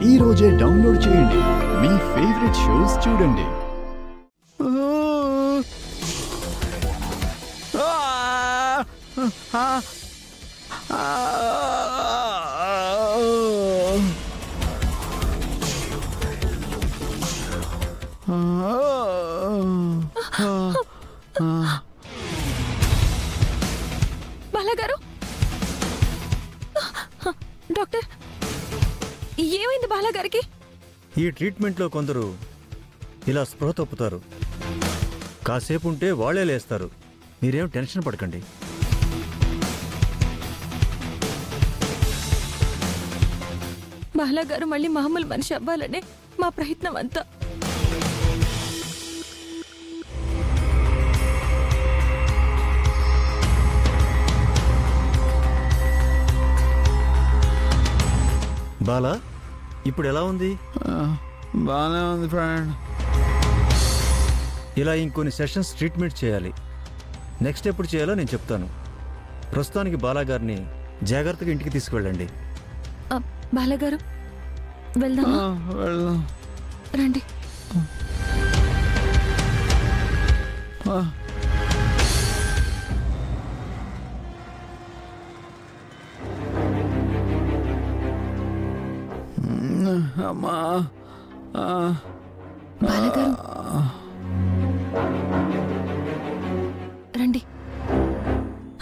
ఈ రోజే డౌన్లోడ్ చేయండి. మీ ఫేవరెట్ షోస్ చూడండి. బాలాగారు, డాక్టర్ ఏమైంది బాలాగారికి? ఈ ట్రీట్మెంట్లో కొందరు ఇలా స్పృహ తప్పుతారు. కాసేపు ఉంటే వాళ్లే లేస్తారు. మీరేం టెన్షన్ పడకండి. బాలాగారు మళ్ళీ మామూలు మనిషి అవ్వాలనే మా ప్రయత్నం అంతా. బాలా, ఇప్పుడు ఎలా ఉంది? బాగానే ఉంది ఫ్రెండ్. ఇలా ఇంకొన్ని సెషన్స్ ట్రీట్మెంట్ చేయాలి. నెక్స్ట్ ఎప్పుడు చేయాలో నేను చెప్తాను. ప్రస్తుతానికి బాలాగారిని జాగ్రత్తగా ఇంటికి తీసుకువెళ్ళండి. బాలాగారు వెళ్దామా? వెళ్దాం రండి. అమ్మా బాలాగారు రండి.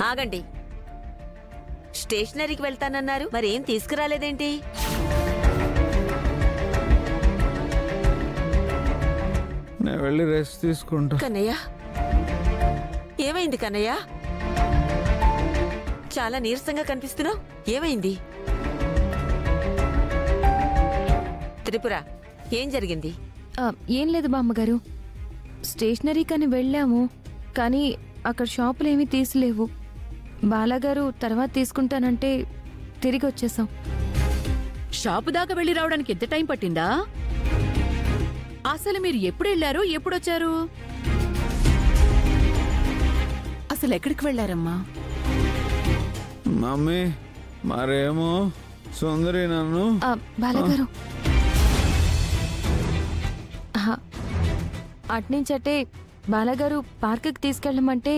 ఆగండి. స్టేషనరీకి వెళ్తానన్నారు, మరేం తీసుకురాలేదేంటి? నేను వెళ్ళి రెస్ట్ తీసుకుంటా. కన్నయ్య, ఏమైంది కన్నయ్య? చాలా నీరసంగా కనిపిస్తున్నావు. ఏమైంది? త్రిపుర, ఏం జరిగింది? ఏం లేదు బామ్మగారు. స్టేషనరీ కని వెళ్ళాము, కానీ అక్కడ షాపులు ఏమీ తీసిలేవు. బాలాగారు తర్వాత తీసుకుంటానంటే తిరిగి వచ్చేసాం. షాపు దాకా వెళ్ళి రావడానికి ఎంత టైం పట్టిందా? అసలు మీరు ఎప్పుడు వెళ్ళారు, ఎప్పుడొచ్చారు? అసలు ఎక్కడికి వెళ్ళారమ్మా? మమ్మీ, మరేమో సుందరి నన్ను బాలాగారు అట్నుంచటే బాలాగారు పార్కుకి తీసుకెళ్ళమంటే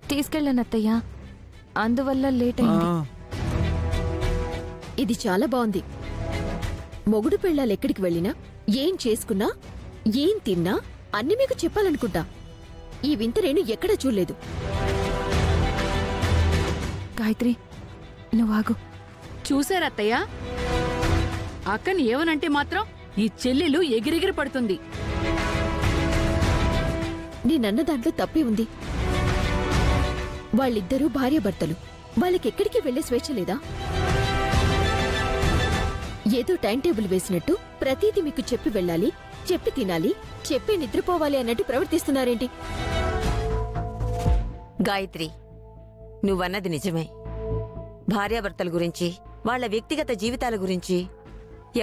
తీసుకెళ్ళాను అత్తయ్య. అందువల్ల లేట్ అయింది. ఇది చాలా బాగుంది. మొగుడు పెళ్ళాలు ఎక్కడికి వెళ్ళినా, ఏం చేసుకున్నా, ఏం తిన్నా అన్ని మీకు చెప్పాలనుకుంటా. ఈ వింత నేను ఎక్కడా చూడలేదు. గాయత్రి, నువ్వు ఆగు. చూశారత్తయ్య, అక్కని ఏమనంటే మాత్రం ఈ చెల్లెలు ఎగిరెగిరి పడుతుంది. నేనన్న దాంట్లో తప్పే ఉంది. వాళ్ళిద్దరూ భార్యాభర్తలు. వాళ్ళకెక్కడికి వెళ్లే స్వేచ్ఛ లేదా? ఏదో టైం టేబుల్ వేసినట్టు ప్రతీది మీకు చెప్పి వెళ్ళాలి, చెప్పి తినాలి, చెప్పి నిద్రపోవాలి అన్నట్టు ప్రవర్తిస్తున్నారేంటి? గాయత్రి, నువ్వన్నది నిజమే. భార్యాభర్తల గురించి, వాళ్ల వ్యక్తిగత జీవితాల గురించి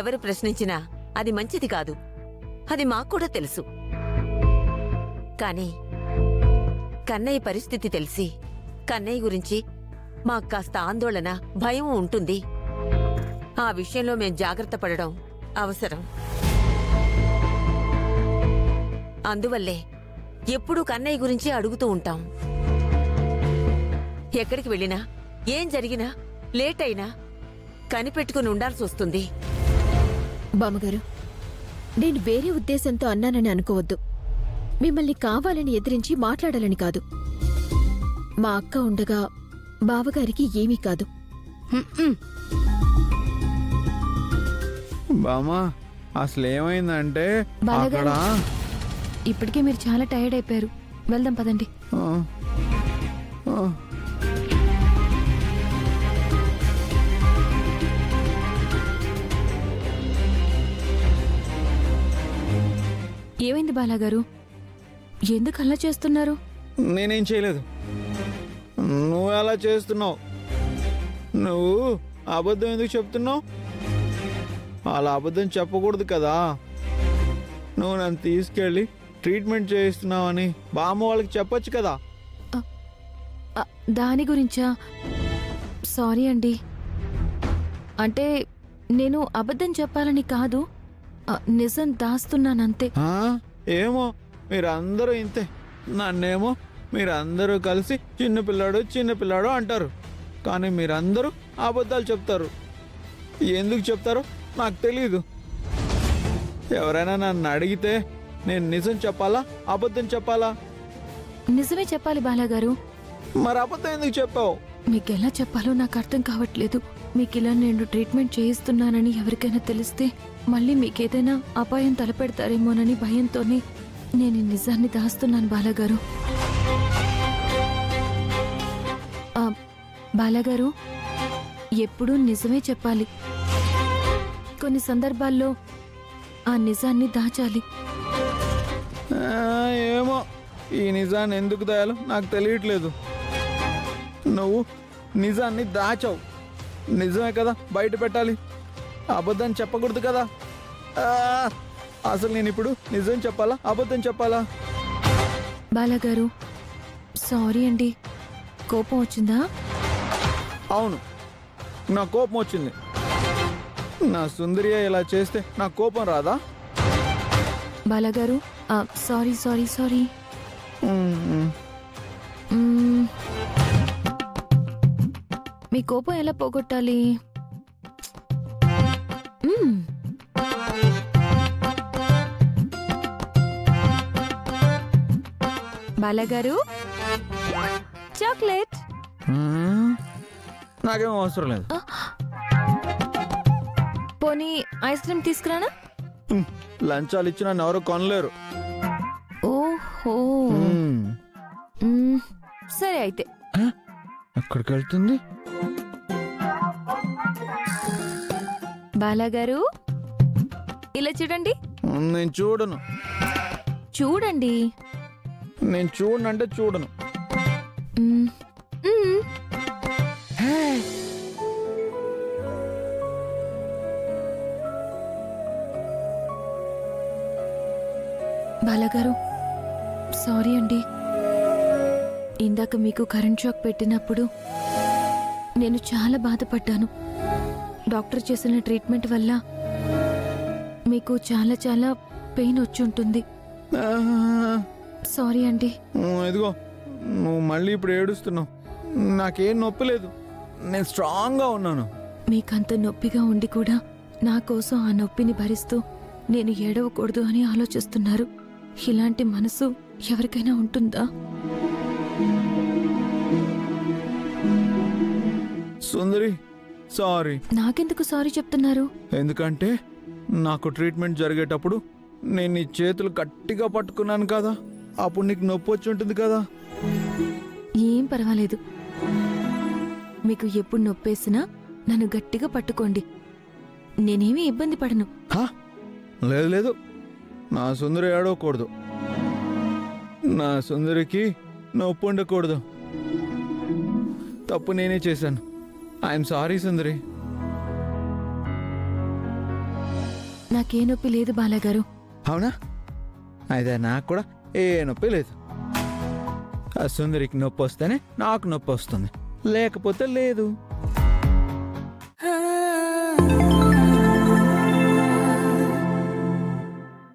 ఎవరు ప్రశ్నించినా అది మంచిది కాదు. అది మాక్కూడా తెలుసు. కానీ కన్నయ్య పరిస్థితి తెలిసి కన్నయ్య గురించి మాకు కాస్త ఆందోళన, భయం ఉంటుంది. ఆ విషయంలో మేం జాగ్రత్త పడడం అవసరం. అందువల్లే ఎప్పుడూ కన్నయ్య గురించి అడుగుతూ ఉంటాం. ఎక్కడికి వెళ్ళినా, ఏం జరిగినా, లేట్ అయినా కనిపెట్టుకుని ఉండాల్సి వస్తుంది. బామ్మగారు, నేను వేరే ఉద్దేశంతో అన్నానని అనుకోవద్దు. మిమ్మల్ని కావాలని ఎదిరించి మాట్లాడాలని కాదు. మా అక్క ఉండగా బావగారికి ఏమీ కాదు. బామా, అసలు ఏమైందంటే బాలాగారు, ఇప్పటికే మీరు చాలా టైర్డ్ అయిపోయారు. వెళ్దాం పదండి. ఏమైంది బాలాగారు? ఎందుకు అలా చేస్తున్నారు? నేనేం చేయలేదు. నువ్వు ఎలా చేస్తున్నావు? నువ్వు అబద్ధం ఎందుకు చెప్తున్నావు? అలా అబద్ధం చెప్పకూడదు కదా. నువ్వు నన్ను తీసుకెళ్ళి ట్రీట్మెంట్ చేయిస్తున్నావని బామ్మ వాళ్ళకి చెప్పొచ్చు కదా. దాని గురించా? సారీ అండి. అంటే నేను అబద్ధం చెప్పాలని కాదు, నిజం దాస్తున్నానంతే. ఏమో మీరందరూ ఇంతే. నన్నేమో మీరందరూ కలిసి చిన్నపిల్లాడు అంటారు, కానీ మీరందరూ అబద్ధాలు చెప్తారు. ఎందుకు చెప్తారో నాకు తెలీదు. ఎవరైనా నన్ను అడిగితే నేను నిజం చెప్పాలా అబద్ధం చెప్పాలా? నిజమే చెప్పాలి బాలాగారు. మరి అబద్ధం ఎందుకు చెప్పావు? మీకెలా చెప్పాలో నాకు అర్థం కావట్లేదు. మీకిలా నేను ట్రీట్మెంట్ చేయిస్తున్నానని ఎవరికైనా తెలిస్తే మళ్ళీ మీకేదైనా అపాయం తలపెడతారేమోనని భయంతోనే నేను ఈ నిజాన్ని దాస్తున్నాను బాలాగారు. బాలాగారు, ఎప్పుడూ నిజమే చెప్పాలి. కొన్ని సందర్భాల్లో ఆ నిజాన్ని దాచాలి. ఏమో ఈ నిజాన్ని ఎందుకు దాయాలో నాకు తెలియట్లేదు. నువ్వు నిజాన్ని దాచావు. నిజమే కదా బయట పెట్టాలి, అబద్ధం చెప్పకూడదు కదా. అసలు నేను ఇప్పుడు నిజం చెప్పాలా అబద్ధం చెప్పాలా? బాలాగారు, సారీ అండి. కోపం వచ్చిందా? అవును, నా కోపం వచ్చింది. నా సుందరియ ఇలా చేస్తే నా కోపం రాదా? బాలాగారు, సారీ సారీ సారీ. మీ కోపం ఎలా పోగొట్టాలి? బాలాగారు, చాక్లెట్. నాకేం అవసరం లేదు. పోనీ ఐస్ క్రీమ్ తీసుకురానా? లంచాలు ఇచ్చి నన్ను ఎవరు కొనలేరు. ఓహో, సరే అయితే. ఎక్కడికి వెళ్తుంది? బాలాగారు, ఇలా చూడండి. నేను చూడను. చూడండి. నేను చూడనంటే చూడను. బాలాగారు, సారీ అండి. ఇందాక మీకు కరెంట్ షాక్ పెట్టినప్పుడు నేను చాలా బాధపడ్డాను. డాక్టర్ చేసిన ట్రీట్మెంట్ వల్ల మీకు చాలా చాలా పెయిన్ వచ్చి ఉంటుంది. సారీ అండి. ఇదిగో నువ్వు మళ్ళీ ఇప్పుడు ఏడుస్తున్నావు. నాకేం నొప్పి లేదు, నేను స్ట్రాంగ్గా ఉన్నాను. మీకంత నొప్పిగా ఉండి కూడా నా కోసం ఆ నొప్పిని భరిస్తూ నేను ఏడవకూడదు అని ఆలోచిస్తున్నారు. ఇలాంటి మనసు ఎవరికైనా ఉంటుందా? సుందరి, సారీ. నాకెందుకు సారీ చెప్తున్నారు? ఎందుకంటే నాకు ట్రీట్మెంట్ జరిగేటప్పుడు నేను నీ చేతులు గట్టిగా పట్టుకున్నాను కదా, అప్పుడు నీకు నొప్పి వచ్చి ఉంటుంది కదా. ఏం పర్వాలేదు. మీకు ఎప్పుడు నొప్పేసినా నన్ను గట్టిగా పట్టుకోండి, నేనేమీ ఇబ్బంది పడను. లేదు లేదు, నా సుందరి ఏడవకూడదు. నా సుందరికి నొప్పి ఉండకూడదు. తప్పు నేనే చేశాను. ఐఎమ్ సారీ సుందరి. నాకే నొప్పి లేదు బాలాగారు. అవునా? అయితే నాకు కూడా ఏ నొప్పి లేదు. ఆ సుందరికి నొప్పి వస్తేనే నాకు నొప్పి వస్తుంది, లేకపోతే లేదు.